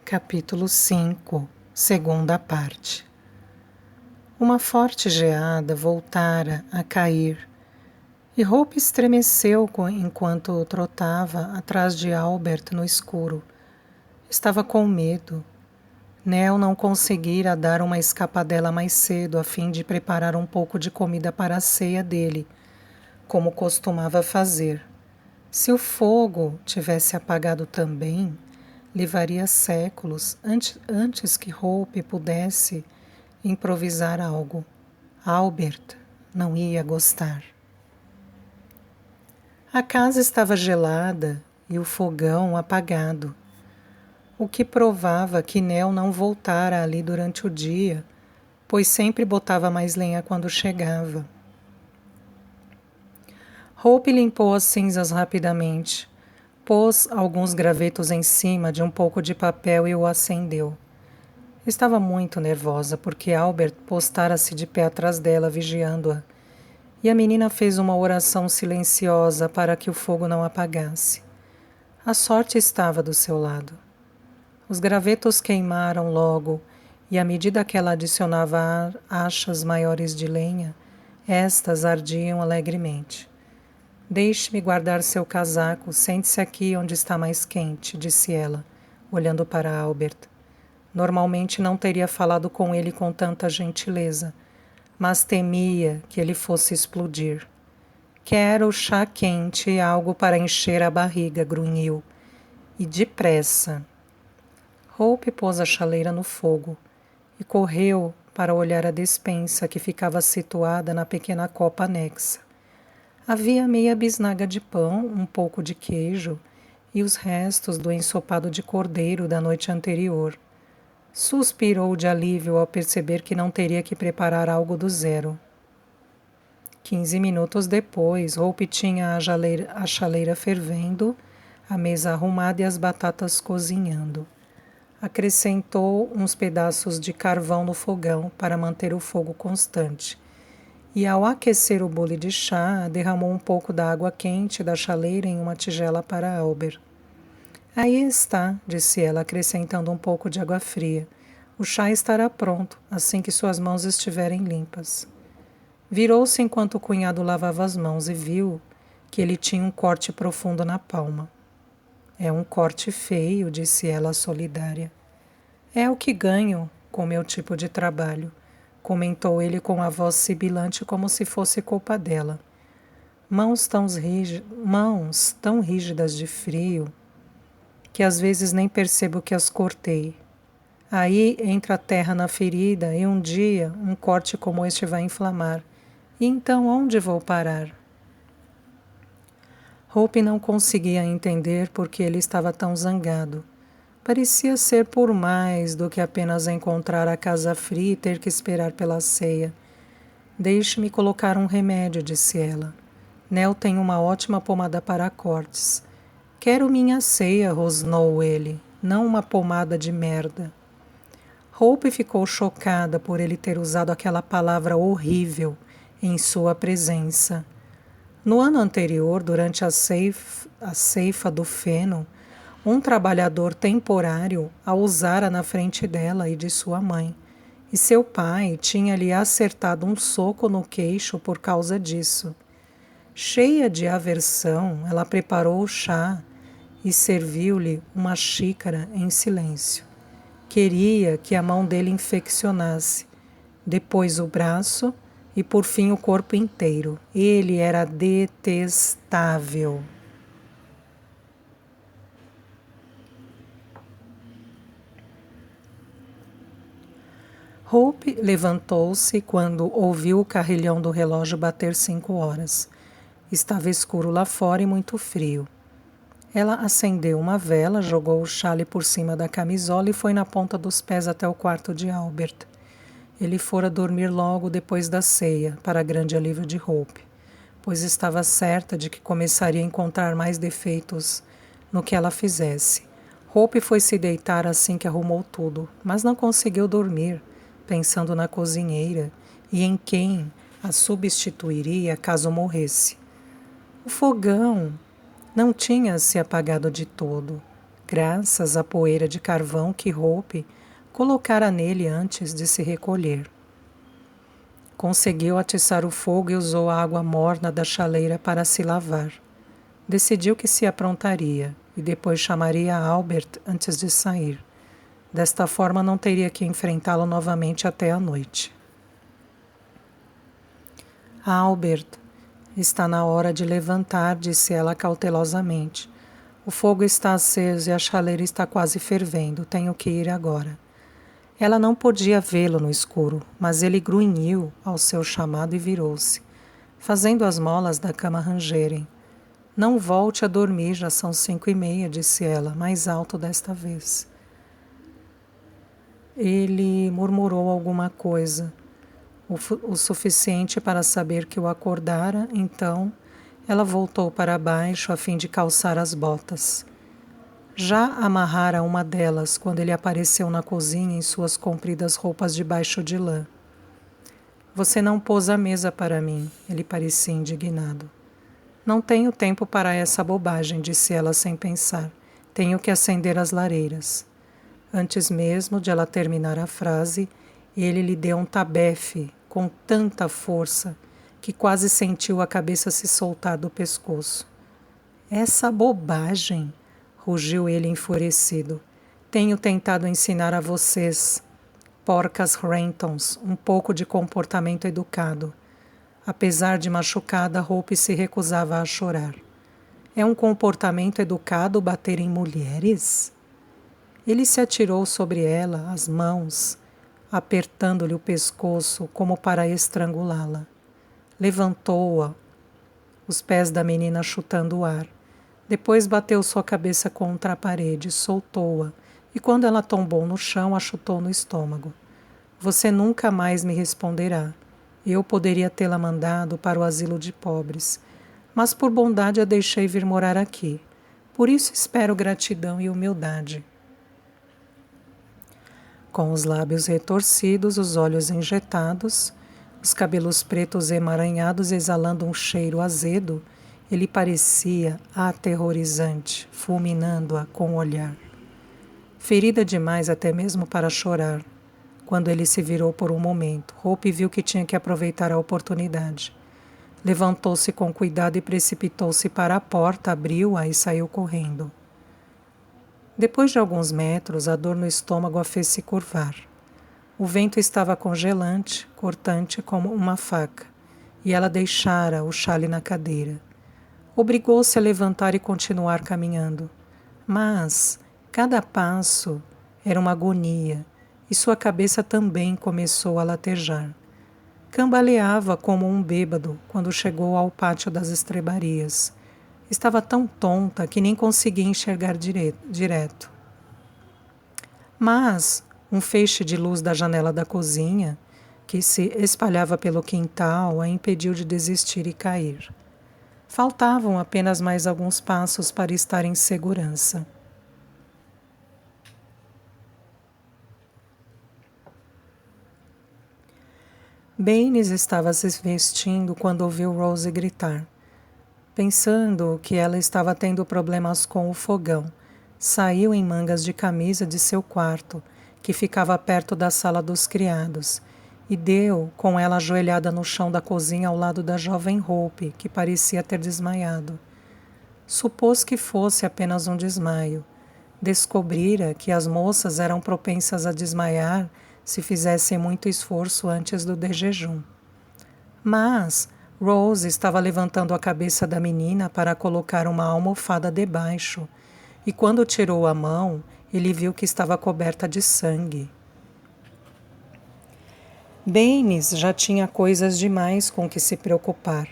Capítulo 5, segunda parte. Uma forte geada voltara a cair, e Hope estremeceu enquanto trotava atrás de Albert no escuro. Estava com medo. Nell não conseguira dar uma escapadela mais cedo a fim de preparar um pouco de comida para a ceia dele, como costumava fazer. Se o fogo tivesse apagado também, levaria séculos antes que Hope pudesse improvisar algo. Albert não ia gostar. A casa estava gelada e o fogão apagado, o que provava que Nell não voltara ali durante o dia, pois sempre botava mais lenha quando chegava. Hope limpou as cinzas rapidamente. Pôs alguns gravetos em cima de um pouco de papel e o acendeu. Estava muito nervosa porque Albert postara-se de pé atrás dela, vigiando-a, e a menina fez uma oração silenciosa para que o fogo não apagasse. A sorte estava do seu lado. Os gravetos queimaram logo, e à medida que ela adicionava achas maiores de lenha, estas ardiam alegremente. Deixe-me guardar seu casaco, sente-se aqui onde está mais quente, disse ela, olhando para Albert. Normalmente não teria falado com ele com tanta gentileza, mas temia que ele fosse explodir. Quero chá quente e algo para encher a barriga, grunhiu. E depressa. Hope pôs a chaleira no fogo e correu para olhar a despensa que ficava situada na pequena copa anexa. Havia meia bisnaga de pão, um pouco de queijo e os restos do ensopado de cordeiro da noite anterior. Suspirou de alívio ao perceber que não teria que preparar algo do zero. 15 minutos depois, Hope tinha a chaleira fervendo, a mesa arrumada e as batatas cozinhando. Acrescentou uns pedaços de carvão no fogão para manter o fogo constante. E ao aquecer o bule de chá, derramou um pouco da água quente da chaleira em uma tigela para Albert. Aí está, disse ela, acrescentando um pouco de água fria. O chá estará pronto, assim que suas mãos estiverem limpas. Virou-se enquanto o cunhado lavava as mãos e viu que ele tinha um corte profundo na palma. É um corte feio, disse ela, solidária. É o que ganho com meu tipo de trabalho, comentou ele com a voz sibilante como se fosse culpa dela. Mãos tão rígidas de frio que às vezes nem percebo que as cortei. Aí entra a terra na ferida e um dia um corte como este vai inflamar. E então onde vou parar? Hope não conseguia entender por que ele estava tão zangado. Parecia ser por mais do que apenas encontrar a casa fria e ter que esperar pela ceia. Deixe-me colocar um remédio, disse ela. Nell tem uma ótima pomada para cortes. Quero minha ceia, rosnou ele, não uma pomada de merda. Hope ficou chocada por ele ter usado aquela palavra horrível em sua presença. No ano anterior, durante a ceifa do feno, um trabalhador temporário a usara na frente dela e de sua mãe, e seu pai tinha-lhe acertado um soco no queixo por causa disso. Cheia de aversão, ela preparou o chá e serviu-lhe uma xícara em silêncio. Queria que a mão dele infeccionasse, depois o braço e por fim o corpo inteiro. Ele era detestável. Hope levantou-se quando ouviu o carrilhão do relógio bater 5 horas. Estava escuro lá fora e muito frio. Ela acendeu uma vela, jogou o chale por cima da camisola e foi na ponta dos pés até o quarto de Albert. Ele fora dormir logo depois da ceia, para grande alívio de Hope, pois estava certa de que começaria a encontrar mais defeitos no que ela fizesse. Hope foi se deitar assim que arrumou tudo, mas não conseguiu dormir, pensando na cozinheira e em quem a substituiria caso morresse. O fogão não tinha se apagado de todo. graças à poeira de carvão que Hope colocara nele antes de se recolher. Conseguiu atiçar o fogo e usou a água morna da chaleira para se lavar. Decidiu que se aprontaria e depois chamaria Albert antes de sair. Desta forma não teria que enfrentá-lo novamente até a noite. Albert, está na hora de levantar, disse ela cautelosamente. O fogo está aceso e a chaleira está quase fervendo. Tenho que ir agora. Ela não podia vê-lo no escuro, mas ele grunhiu ao seu chamado e virou-se, fazendo as molas da cama rangerem. Não volte a dormir, já são 5:30, disse ela, mais alto desta vez. Ele murmurou alguma coisa, o suficiente para saber que o acordara, então ela voltou para baixo a fim de calçar as botas. Já amarrara uma delas quando ele apareceu na cozinha em suas compridas roupas de baixo de lã. Você não pôs a mesa para mim, ele parecia indignado. Não tenho tempo para essa bobagem, disse ela sem pensar. Tenho que acender as lareiras. Antes mesmo de ela terminar a frase, ele lhe deu um tabefe com tanta força que quase sentiu a cabeça se soltar do pescoço. Essa bobagem, rugiu ele enfurecido. Tenho tentado ensinar a vocês, porcas Rentons, um pouco de comportamento educado. Apesar de machucada, Hope se recusava a chorar. É um comportamento educado bater em mulheres? Ele se atirou sobre ela, as mãos, apertando-lhe o pescoço como para estrangulá-la. Levantou-a, os pés da menina chutando o ar. Depois bateu sua cabeça contra a parede, soltou-a, e quando ela tombou no chão, a chutou no estômago. Você nunca mais me responderá. Eu poderia tê-la mandado para o asilo de pobres, mas por bondade a deixei vir morar aqui. Por isso espero gratidão e humildade. Com os lábios retorcidos, os olhos injetados, os cabelos pretos emaranhados exalando um cheiro azedo, ele parecia aterrorizante, fulminando-a com o olhar. Ferida demais até mesmo para chorar, quando ele se virou por um momento, Hope viu que tinha que aproveitar a oportunidade. Levantou-se com cuidado e precipitou-se para a porta, abriu-a e saiu correndo. Depois de alguns metros, a dor no estômago a fez se curvar. O vento estava congelante, cortante como uma faca, e ela deixara o chale na cadeira. Obrigou-se a levantar e continuar caminhando. Mas cada passo era uma agonia, e sua cabeça também começou a latejar. Cambaleava como um bêbado quando chegou ao pátio das estrebarias. Estava tão tonta que nem conseguia enxergar direto. Mas um feixe de luz da janela da cozinha, que se espalhava pelo quintal, a impediu de desistir e cair. Faltavam apenas mais alguns passos para estar em segurança. Baines estava se vestindo quando ouviu Rose gritar. Pensando que ela estava tendo problemas com o fogão, saiu em mangas de camisa de seu quarto, que ficava perto da sala dos criados, e deu com ela ajoelhada no chão da cozinha ao lado da jovem Hope, que parecia ter desmaiado. Supôs que fosse apenas um desmaio. Descobrira que as moças eram propensas a desmaiar se fizessem muito esforço antes do jejum. Mas Rose estava levantando a cabeça da menina para colocar uma almofada debaixo, e quando tirou a mão, ele viu que estava coberta de sangue. Baines já tinha coisas demais com que se preocupar.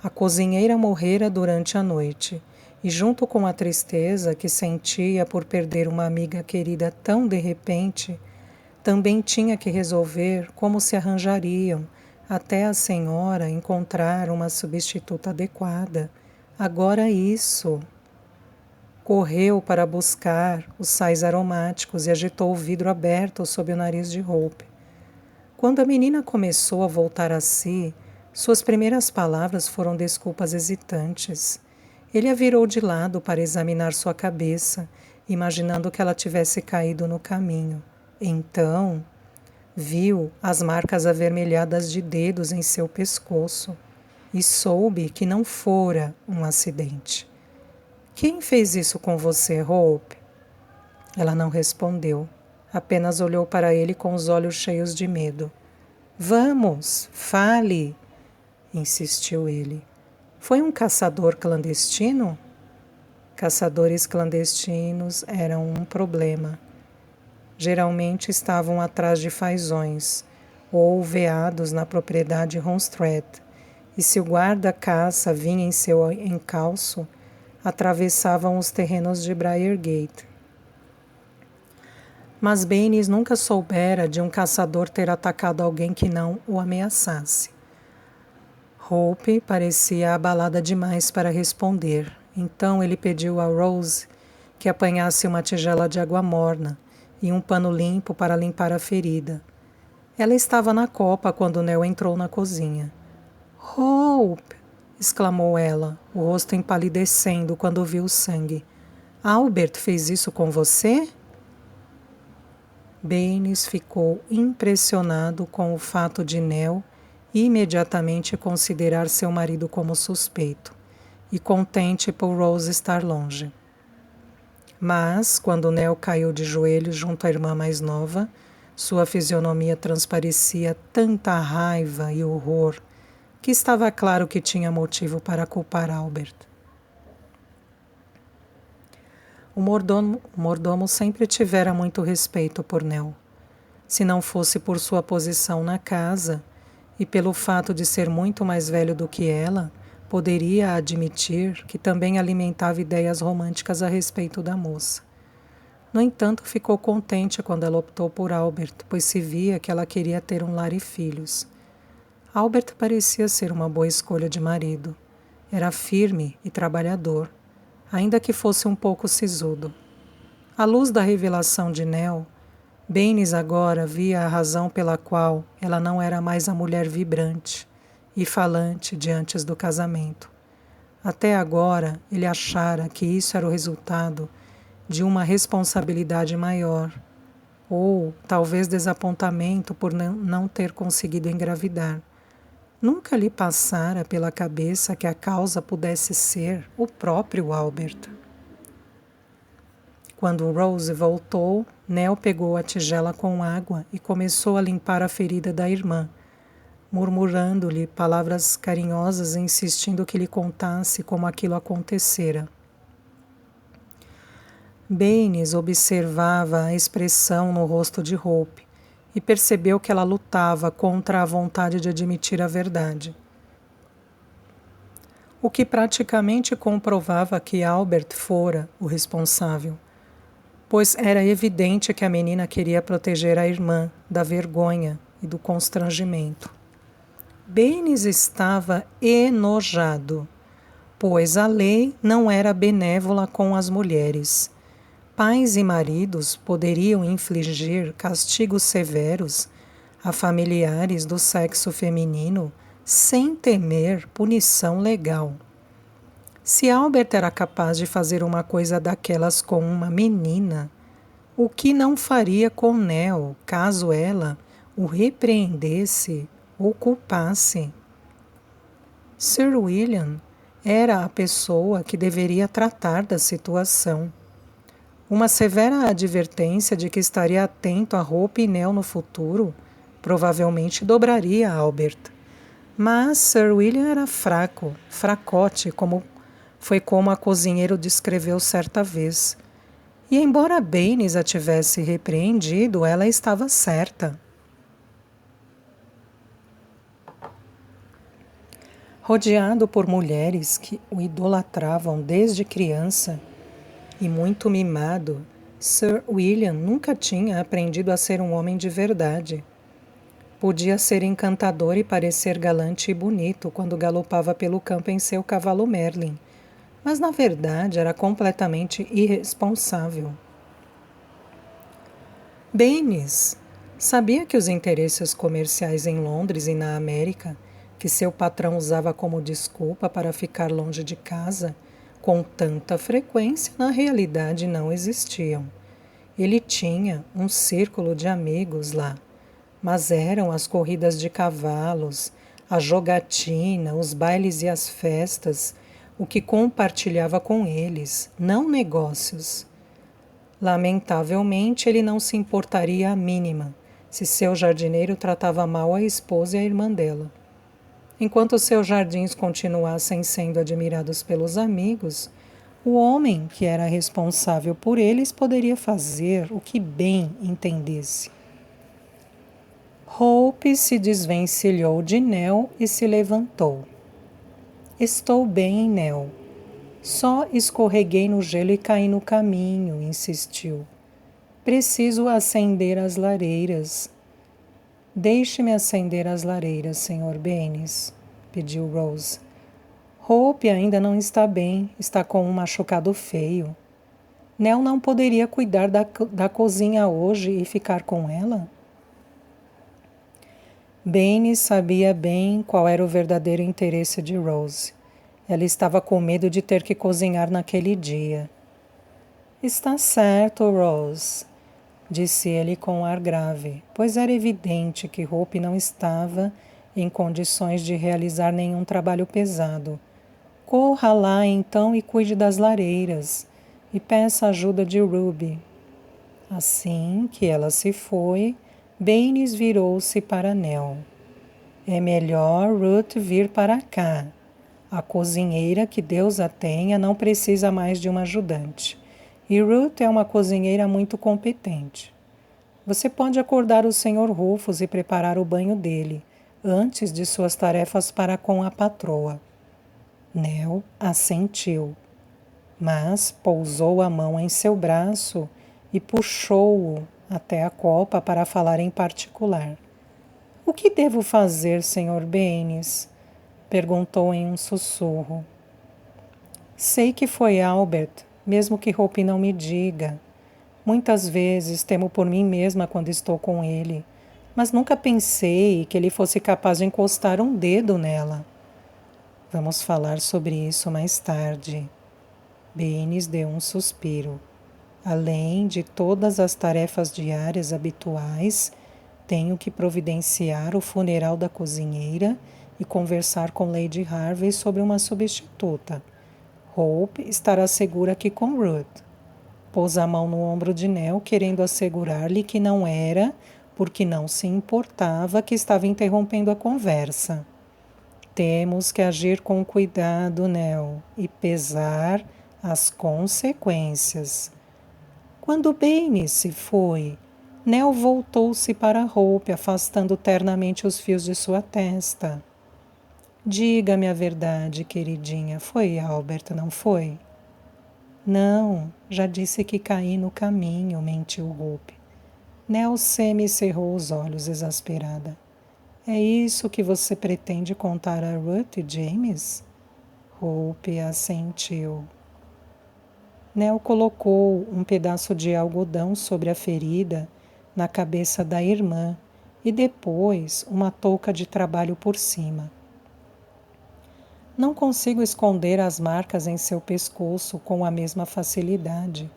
A cozinheira morrera durante a noite, e junto com a tristeza que sentia por perder uma amiga querida tão de repente, também tinha que resolver como se arranjariam até a senhora encontrar uma substituta adequada. Agora isso. Correu para buscar os sais aromáticos e agitou o vidro aberto sob o nariz de Hope. Quando a menina começou a voltar a si, suas primeiras palavras foram desculpas hesitantes. Ele a virou de lado para examinar sua cabeça imaginando que ela tivesse caído no caminho. Então, viu as marcas avermelhadas de dedos em seu pescoço e soube que não fora um acidente. Quem fez isso com você, Hope? Ela não respondeu, apenas olhou para ele com os olhos cheios de medo. Vamos, fale, insistiu ele. Foi um caçador clandestino? Caçadores clandestinos eram um problema. Geralmente estavam atrás de fazões ou veados na propriedade Homestead, e se o guarda-caça vinha em seu encalço, atravessavam os terrenos de Briargate. Mas Baines nunca soubera de um caçador ter atacado alguém que não o ameaçasse. Hope parecia abalada demais para responder, então ele pediu a Rose que apanhasse uma tigela de água morna e um pano limpo para limpar a ferida. Ela estava na copa quando Nell entrou na cozinha. Hope! Exclamou ela, o rosto empalidecendo quando viu o sangue. Albert fez isso com você? Baines ficou impressionado com o fato de Nell imediatamente considerar seu marido como suspeito e contente por Rose estar longe. Mas, quando Nell caiu de joelhos junto à irmã mais nova, sua fisionomia transparecia tanta raiva e horror que estava claro que tinha motivo para culpar Albert. O mordomo sempre tivera muito respeito por Nell. Se não fosse por sua posição na casa e pelo fato de ser muito mais velho do que ela, poderia admitir que também alimentava ideias românticas a respeito da moça. No entanto, ficou contente quando ela optou por Albert, pois se via que ela queria ter um lar e filhos. Albert parecia ser uma boa escolha de marido. Era firme e trabalhador, ainda que fosse um pouco sisudo. À luz da revelação de Nell, Baines agora via a razão pela qual ela não era mais a mulher vibrante e falante de antes do casamento. Até agora, ele achara que isso era o resultado de uma responsabilidade maior, ou talvez desapontamento por não ter conseguido engravidar. Nunca lhe passara pela cabeça que a causa pudesse ser o próprio Albert. Quando Rose voltou, Nell pegou a tigela com água e começou a limpar a ferida da irmã, murmurando-lhe palavras carinhosas e insistindo que lhe contasse como aquilo acontecera. Baines observava a expressão no rosto de Hope e percebeu que ela lutava contra a vontade de admitir a verdade. O que praticamente comprovava que Albert fora o responsável, pois era evidente que a menina queria proteger a irmã da vergonha e do constrangimento. Baines estava enojado, pois a lei não era benévola com as mulheres. Pais e maridos poderiam infligir castigos severos a familiares do sexo feminino sem temer punição legal. Se Albert era capaz de fazer uma coisa daquelas com uma menina, o que não faria com Nell, caso ela o repreendesse ou culpasse? Sir William era a pessoa que deveria tratar da situação. Uma severa advertência de que estaria atento a Hope e Nell no futuro provavelmente dobraria Albert. Mas Sir William era fracote, como a cozinheira o descreveu certa vez. E embora Baines a tivesse repreendido, ela estava certa. Rodeado por mulheres que o idolatravam desde criança, e muito mimado, Sir William nunca tinha aprendido a ser um homem de verdade. Podia ser encantador e parecer galante e bonito quando galopava pelo campo em seu cavalo Merlin, mas na verdade era completamente irresponsável. Baines sabia que os interesses comerciais em Londres e na América, que seu patrão usava como desculpa para ficar longe de casa, com tanta frequência na realidade não existiam. Ele tinha um círculo de amigos lá, mas eram as corridas de cavalos, a jogatina, os bailes e as festas, o que compartilhava com eles, não negócios. Lamentavelmente, ele não se importaria a mínima se seu jardineiro tratava mal a esposa e a irmã dela. Enquanto seus jardins continuassem sendo admirados pelos amigos, o homem que era responsável por eles poderia fazer o que bem entendesse. Hope se desvencilhou de Nell e se levantou. Estou bem, Nell. Só escorreguei no gelo e caí no caminho, insistiu. Preciso acender as lareiras. Deixe-me acender as lareiras, Sr. Baines, pediu Rose. Hope ainda não está bem, está com um machucado feio. Nell não poderia cuidar da cozinha hoje e ficar com ela? Baines sabia bem qual era o verdadeiro interesse de Rose. Ela estava com medo de ter que cozinhar naquele dia. Está certo, Rose, disse ele com um ar grave, pois era evidente que Hope não estava em condições de realizar nenhum trabalho pesado. Corra lá então e cuide das lareiras, e peça ajuda de Ruby. Assim que ela se foi, Baines virou-se para Nell. É melhor Ruth vir para cá. A cozinheira, que Deus a tenha, não precisa mais de uma ajudante. E Ruth é uma cozinheira muito competente. Você pode acordar o Sr. Rufus e preparar o banho dele, antes de suas tarefas para com a patroa. Nell assentiu, mas pousou a mão em seu braço e puxou-o até a copa para falar em particular. O que devo fazer, Sr. Baines? Perguntou em um sussurro. Sei que foi Albert, mesmo que Hope não me diga. Muitas vezes temo por mim mesma quando estou com ele, mas nunca pensei que ele fosse capaz de encostar um dedo nela. Vamos falar sobre isso mais tarde. Baines deu um suspiro. Além de todas as tarefas diárias habituais, tenho que providenciar o funeral da cozinheira e conversar com Lady Harvey sobre uma substituta. Hope estará segura aqui com Ruth. Pôs a mão no ombro de Nell, querendo assegurar-lhe que não era porque não se importava que estava interrompendo a conversa. Temos que agir com cuidado, Nell, e pesar as consequências. Quando Baines se foi, Nell voltou-se para Hope, afastando ternamente os fios de sua testa. Diga-me a verdade, queridinha. Foi Albert, não foi? Não, já disse que caí no caminho, mentiu Hope. Nell semi-cerrou os olhos, exasperada. É isso que você pretende contar a Ruth e James? Hope assentiu. Nell colocou um pedaço de algodão sobre a ferida na cabeça da irmã e depois uma touca de trabalho por cima. Não consigo esconder as marcas em seu pescoço com a mesma facilidade,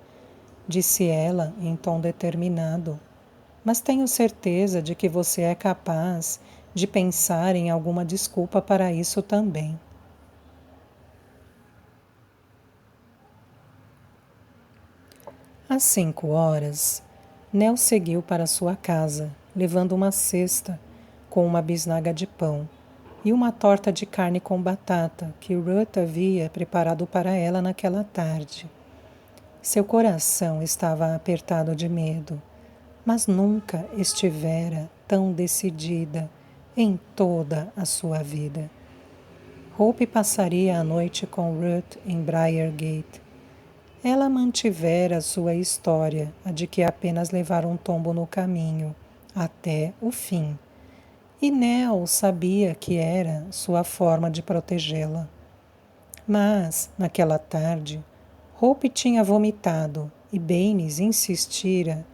disse ela em tom determinado, mas tenho certeza de que você é capaz de pensar em alguma desculpa para isso também. Às 5 horas, Nell seguiu para sua casa, levando uma cesta com uma bisnaga de pão e uma torta de carne com batata que Ruth havia preparado para ela naquela tarde. Seu coração estava apertado de medo, mas nunca estivera tão decidida em toda a sua vida. Hope passaria a noite com Ruth em Briargate. Ela mantivera sua história, a de que apenas levara um tombo no caminho, até o fim. E Nell sabia que era sua forma de protegê-la. Mas, naquela tarde, Hope tinha vomitado e Baines insistira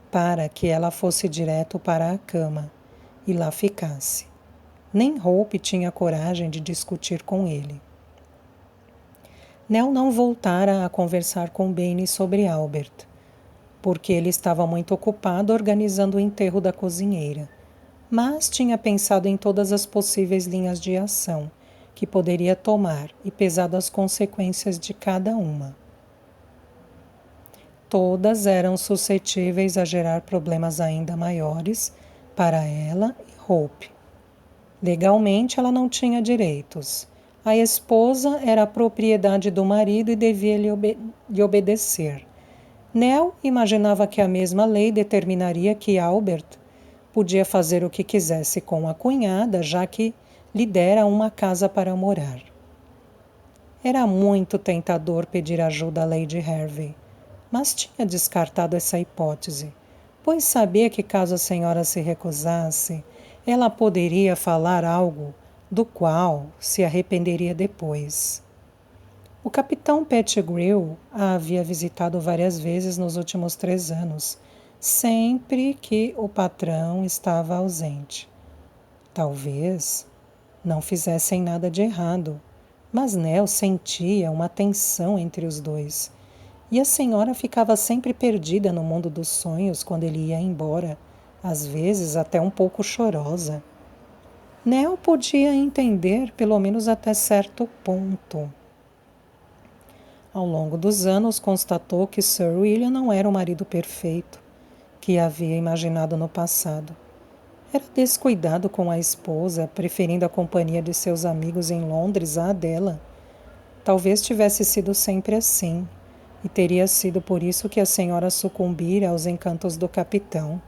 para que ela fosse direto para a cama e lá ficasse. Nem Hope tinha coragem de discutir com ele. Nell não voltara a conversar com Bane sobre Albert, porque ele estava muito ocupado organizando o enterro da cozinheira, mas tinha pensado em todas as possíveis linhas de ação que poderia tomar e pesado as consequências de cada uma. Todas eram suscetíveis a gerar problemas ainda maiores para ela e Hope. Legalmente, ela não tinha direitos. A esposa era a propriedade do marido e devia lhe obedecer. Nell imaginava que a mesma lei determinaria que Albert podia fazer o que quisesse com a cunhada, já que lhe dera uma casa para morar. Era muito tentador pedir ajuda a Lady Hervey, mas tinha descartado essa hipótese, pois sabia que caso a senhora se recusasse, ela poderia falar algo do qual se arrependeria depois. O capitão Pettigrew a havia visitado várias vezes nos últimos 3 anos, sempre que o patrão estava ausente. Talvez não fizessem nada de errado, mas Nell sentia uma tensão entre os dois. E a senhora ficava sempre perdida no mundo dos sonhos quando ele ia embora, às vezes até um pouco chorosa. Nell podia entender, pelo menos até certo ponto. Ao longo dos anos, constatou que Sir William não era o marido perfeito que havia imaginado no passado. Era descuidado com a esposa, preferindo a companhia de seus amigos em Londres à dela. Talvez tivesse sido sempre assim, e teria sido por isso que a senhora sucumbira aos encantos do capitão.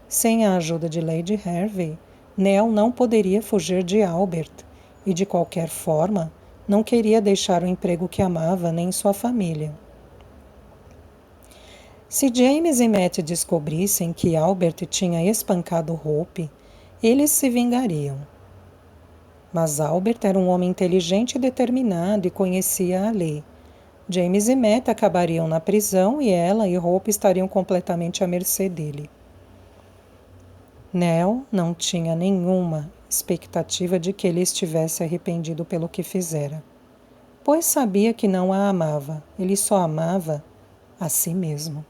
Sem a ajuda de Lady Hervey, Nell não poderia fugir de Albert, e de qualquer forma, não queria deixar o emprego que amava nem sua família. Se James e Matt descobrissem que Albert tinha espancado Hope, eles se vingariam. Mas Albert era um homem inteligente e determinado e conhecia a lei. James e Matt acabariam na prisão e ela e Hope estariam completamente à mercê dele. Nell não tinha nenhuma expectativa de que ele estivesse arrependido pelo que fizera, pois sabia que não a amava, ele só amava a si mesmo.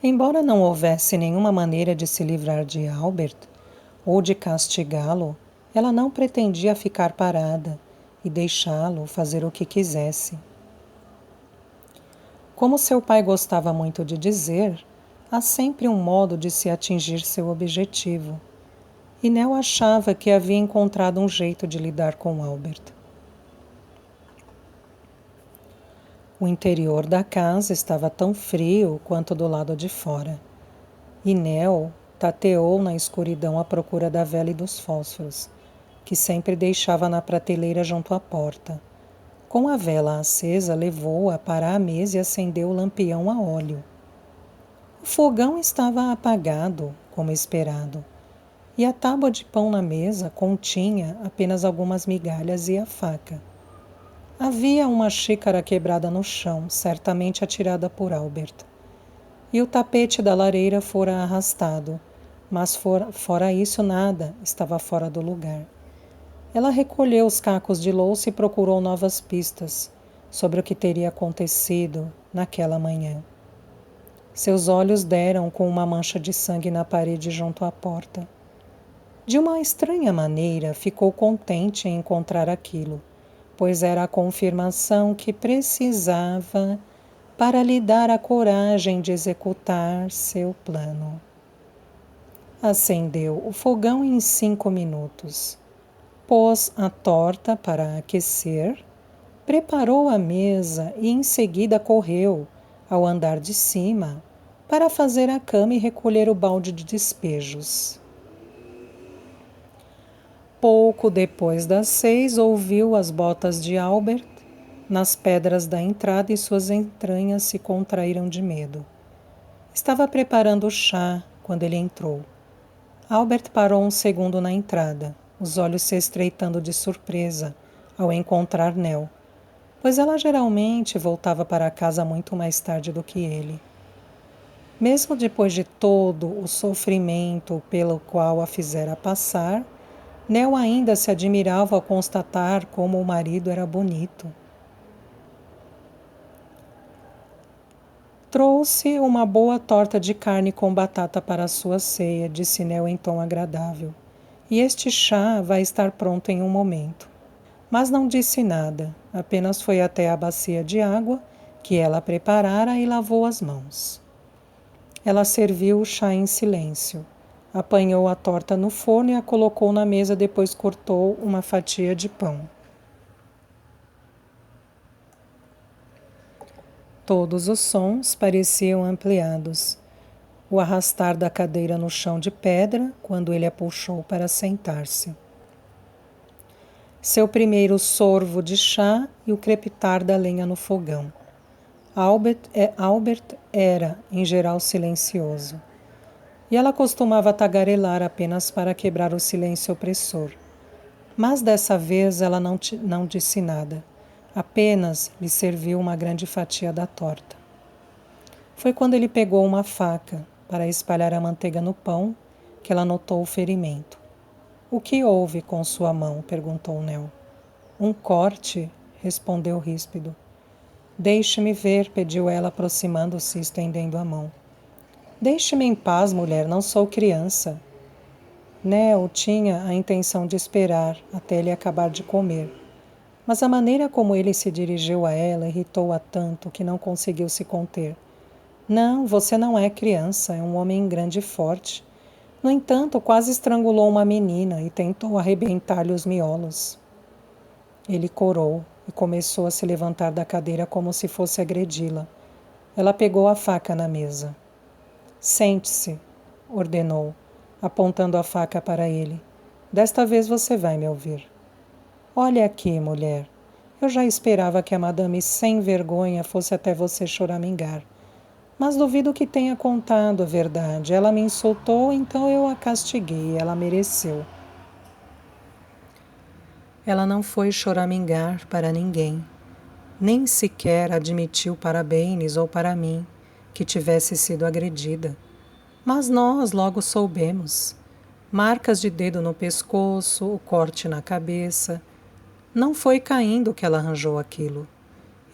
Embora não houvesse nenhuma maneira de se livrar de Albert ou de castigá-lo, ela não pretendia ficar parada e deixá-lo fazer o que quisesse. Como seu pai gostava muito de dizer, há sempre um modo de se atingir seu objetivo, e Nell achava que havia encontrado um jeito de lidar com Albert. O interior da casa estava tão frio quanto do lado de fora, e Nell tateou na escuridão à procura da vela e dos fósforos, que sempre deixava na prateleira junto à porta. Com a vela acesa, levou-a para a mesa e acendeu o lampião a óleo. O fogão estava apagado, como esperado, e a tábua de pão na mesa continha apenas algumas migalhas e a faca. Havia uma xícara quebrada no chão, certamente atirada por Albert. E o tapete da lareira fora arrastado, mas fora isso nada estava fora do lugar. Ela recolheu os cacos de louça e procurou novas pistas sobre o que teria acontecido naquela manhã. Seus olhos deram com uma mancha de sangue na parede junto à porta. De uma estranha maneira, ficou contente em encontrar aquilo, pois era a confirmação que precisava para lhe dar a coragem de executar seu plano. Acendeu o fogão em 5 minutos. Pôs a torta para aquecer, preparou a mesa e em seguida correu ao andar de cima para fazer a cama e recolher o balde de despejos. Pouco depois das 6, ouviu as botas de Albert nas pedras da entrada e suas entranhas se contraíram de medo. Estava preparando o chá quando ele entrou. Albert parou um segundo na entrada, os olhos se estreitando de surpresa ao encontrar Nell, pois ela geralmente voltava para casa muito mais tarde do que ele. Mesmo depois de todo o sofrimento pelo qual a fizera passar, Nell ainda se admirava ao constatar como o marido era bonito. Trouxe uma boa torta de carne com batata para a sua ceia, disse Nell em tom agradável. E este chá vai estar pronto em um momento. Mas não disse nada, apenas foi até a bacia de água que ela preparara e lavou as mãos. Ela serviu o chá em silêncio. Apanhou a torta no forno e a colocou na mesa, depois cortou uma fatia de pão. Todos os sons pareciam ampliados. O arrastar da cadeira no chão de pedra, quando ele a puxou para sentar-se. Seu primeiro sorvo de chá e o crepitar da lenha no fogão. Albert era, em geral, silencioso. E ela costumava tagarelar apenas para quebrar o silêncio opressor. Mas dessa vez ela não disse nada. Apenas lhe serviu uma grande fatia da torta. Foi quando ele pegou uma faca para espalhar a manteiga no pão que ela notou o ferimento. O que houve com sua mão? Perguntou Nell. Um corte, respondeu ríspido. Deixe-me ver, pediu ela, aproximando-se e estendendo a mão. Deixe-me em paz, mulher, não sou criança. Nell tinha a intenção de esperar até ele acabar de comer. Mas a maneira como ele se dirigiu a ela irritou-a tanto que não conseguiu se conter. Não, você não é criança, é um homem grande e forte. No entanto, quase estrangulou uma menina e tentou arrebentar-lhe os miolos. Ele corou e começou a se levantar da cadeira como se fosse agredi-la. Ela pegou a faca na mesa. Sente-se, ordenou, apontando a faca para ele. Desta vez você vai me ouvir. Olha aqui, mulher. Eu já esperava que a madame sem vergonha fosse até você choramingar. Mas duvido que tenha contado a verdade. Ela me insultou, então eu a castiguei. Ela mereceu. Ela não foi choramingar para ninguém. Nem sequer admitiu para Baines ou para mim que tivesse sido agredida. Mas nós logo soubemos. Marcas de dedo no pescoço, o corte na cabeça. Não foi caindo que ela arranjou aquilo.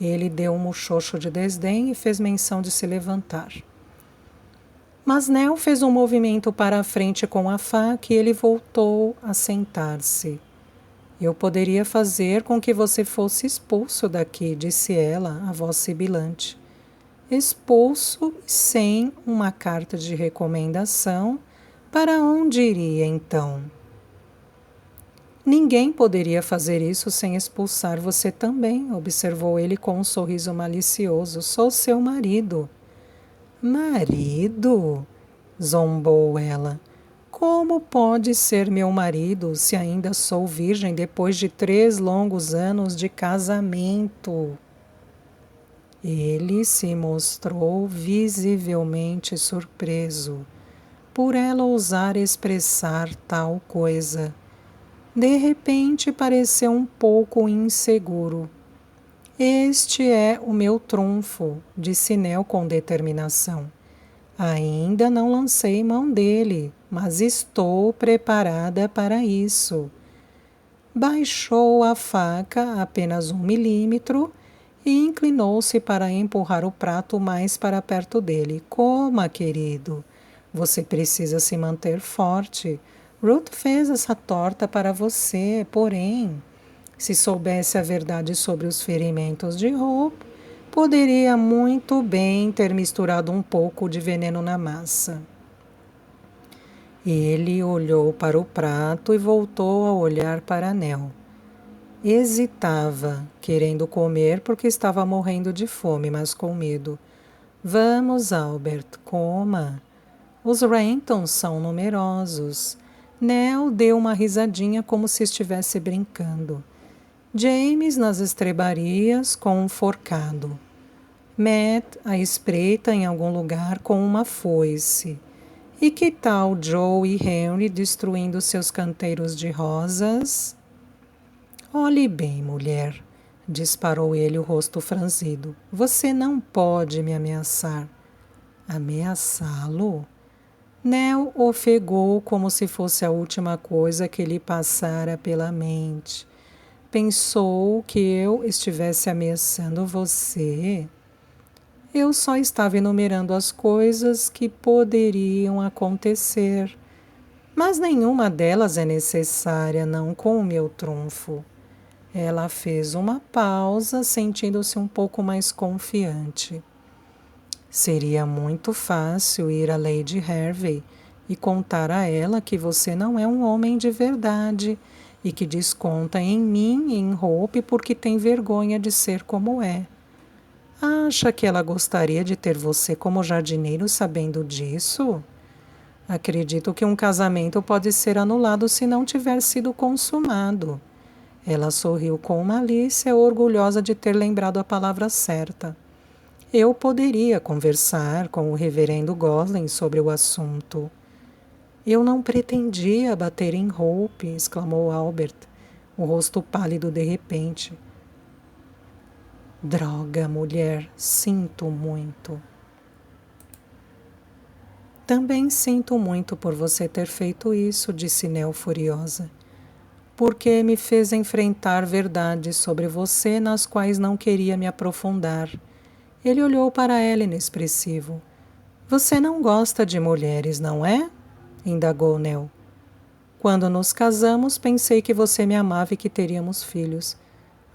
Ele deu um muxoxo de desdém e fez menção de se levantar. Mas Nell fez um movimento para a frente com a faca e ele voltou a sentar-se. Eu poderia fazer com que você fosse expulso daqui, disse ela, a voz sibilante. Expulso sem uma carta de recomendação, para onde iria então? Ninguém poderia fazer isso sem expulsar você também, observou ele com um sorriso malicioso. Sou seu marido. Marido? Zombou ela. Como pode ser meu marido se ainda sou virgem depois de 3 longos anos de casamento? Ele se mostrou visivelmente surpreso por ela ousar expressar tal coisa. De repente pareceu um pouco inseguro. Este é o meu trunfo, disse Nell com determinação. Ainda não lancei mão dele, mas estou preparada para isso. Baixou a faca apenas 1 milímetro e inclinou-se para empurrar o prato mais para perto dele. Coma, querido. Você precisa se manter forte. Ruth fez essa torta para você, porém, se soubesse a verdade sobre os ferimentos de Hope, poderia muito bem ter misturado um pouco de veneno na massa. Ele olhou para o prato e voltou a olhar para Nell. Hesitava, querendo comer porque estava morrendo de fome, mas com medo. Vamos, Albert, coma. Os Rentons são numerosos. Nell deu uma risadinha como se estivesse brincando. James nas estrebarias com um forcado. Matt à espreita em algum lugar com uma foice. E que tal Joe e Henry destruindo seus canteiros de rosas? Olhe bem, mulher, disparou ele, o rosto franzido. Você não pode me ameaçar. Ameaçá-lo? Nell ofegou como se fosse a última coisa que lhe passara pela mente. Pensou que eu estivesse ameaçando você? Eu só estava enumerando as coisas que poderiam acontecer, mas nenhuma delas é necessária, não com o meu trunfo. Ela fez uma pausa, sentindo-se um pouco mais confiante. Seria muito fácil ir a Lady Hervey e contar a ela que você não é um homem de verdade e que desconta em mim e em Hope porque tem vergonha de ser como é. Acha que ela gostaria de ter você como jardineiro sabendo disso? Acredito que um casamento pode ser anulado se não tiver sido consumado. Ela sorriu com malícia, orgulhosa de ter lembrado a palavra certa. Eu poderia conversar com o reverendo Gosling sobre o assunto. Eu não pretendia bater em Hope, exclamou Albert, o rosto pálido de repente. Droga, mulher, sinto muito. Também sinto muito por você ter feito isso, disse Nell furiosa. Porque me fez enfrentar verdades sobre você nas quais não queria me aprofundar. Ele olhou para ela inexpressivo. Você não gosta de mulheres, não é? Indagou Nell. Quando nos casamos, pensei que você me amava e que teríamos filhos.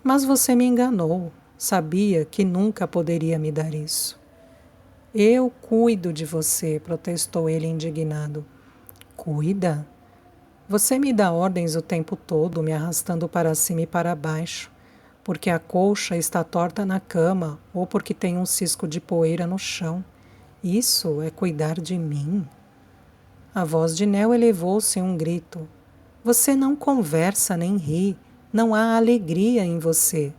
Mas você me enganou. Sabia que nunca poderia me dar isso. Eu cuido de você, protestou ele indignado. Cuida? Você me dá ordens o tempo todo, me arrastando para cima e para baixo, porque a colcha está torta na cama ou porque tem um cisco de poeira no chão. Isso é cuidar de mim? A voz de Nell elevou-se em um grito. Você não conversa nem ri, não há alegria em você.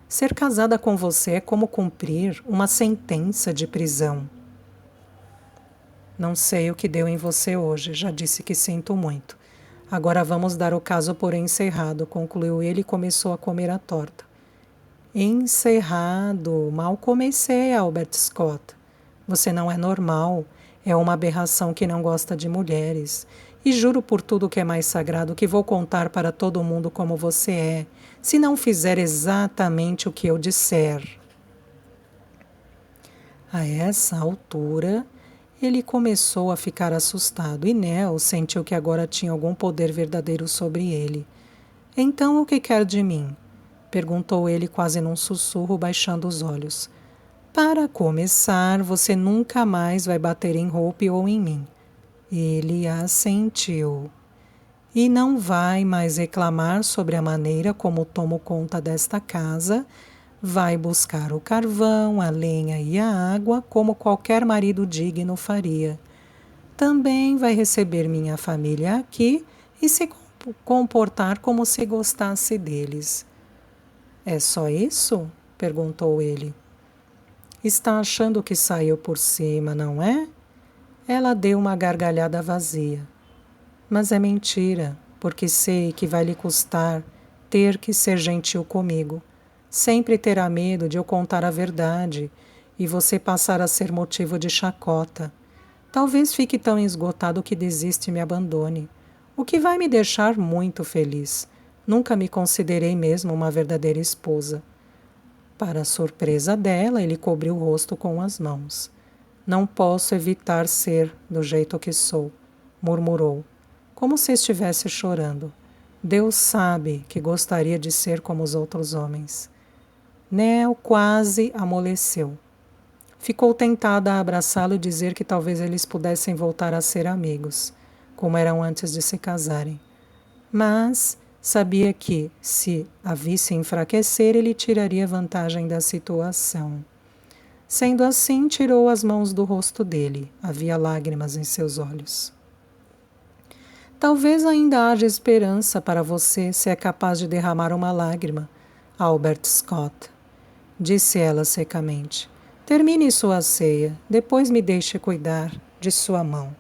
Ser casada com você é como cumprir uma sentença de prisão. Não sei o que deu em você hoje, já disse que sinto muito. Agora vamos dar o caso por encerrado, concluiu ele e começou a comer a torta. Encerrado, mal comecei, Albert Scott. Você não é normal, é uma aberração que não gosta de mulheres. E juro por tudo que é mais sagrado que vou contar para todo mundo como você é, se não fizer exatamente o que eu disser. A essa altura, ele começou a ficar assustado e Nell sentiu que agora tinha algum poder verdadeiro sobre ele. Então o que quer de mim? Perguntou ele quase num sussurro, baixando os olhos. Para começar, você nunca mais vai bater em Hope ou em mim. Ele assentiu. E não vai mais reclamar sobre a maneira como tomo conta desta casa. Vai buscar o carvão, a lenha e a água, como qualquer marido digno faria. Também vai receber minha família aqui e se comportar como se gostasse deles. É só isso? Perguntou ele. Está achando que saiu por cima, não é? Ela deu uma gargalhada vazia. Mas é mentira, porque sei que vai lhe custar ter que ser gentil comigo. Sempre terá medo de eu contar a verdade e você passar a ser motivo de chacota. Talvez fique tão esgotado que desiste e me abandone, o que vai me deixar muito feliz. Nunca me considerei mesmo uma verdadeira esposa. Para a surpresa dela, ele cobriu o rosto com as mãos. Não posso evitar ser do jeito que sou, murmurou, como se estivesse chorando. Deus sabe que gostaria de ser como os outros homens. Nell quase amoleceu. Ficou tentada a abraçá-lo e dizer que talvez eles pudessem voltar a ser amigos, como eram antes de se casarem. Mas sabia que, se a visse enfraquecer, ele tiraria vantagem da situação. Sendo assim, tirou as mãos do rosto dele. Havia lágrimas em seus olhos. Talvez ainda haja esperança para você se é capaz de derramar uma lágrima, Albert Scott, disse ela secamente. Termine sua ceia, depois me deixe cuidar de sua mão.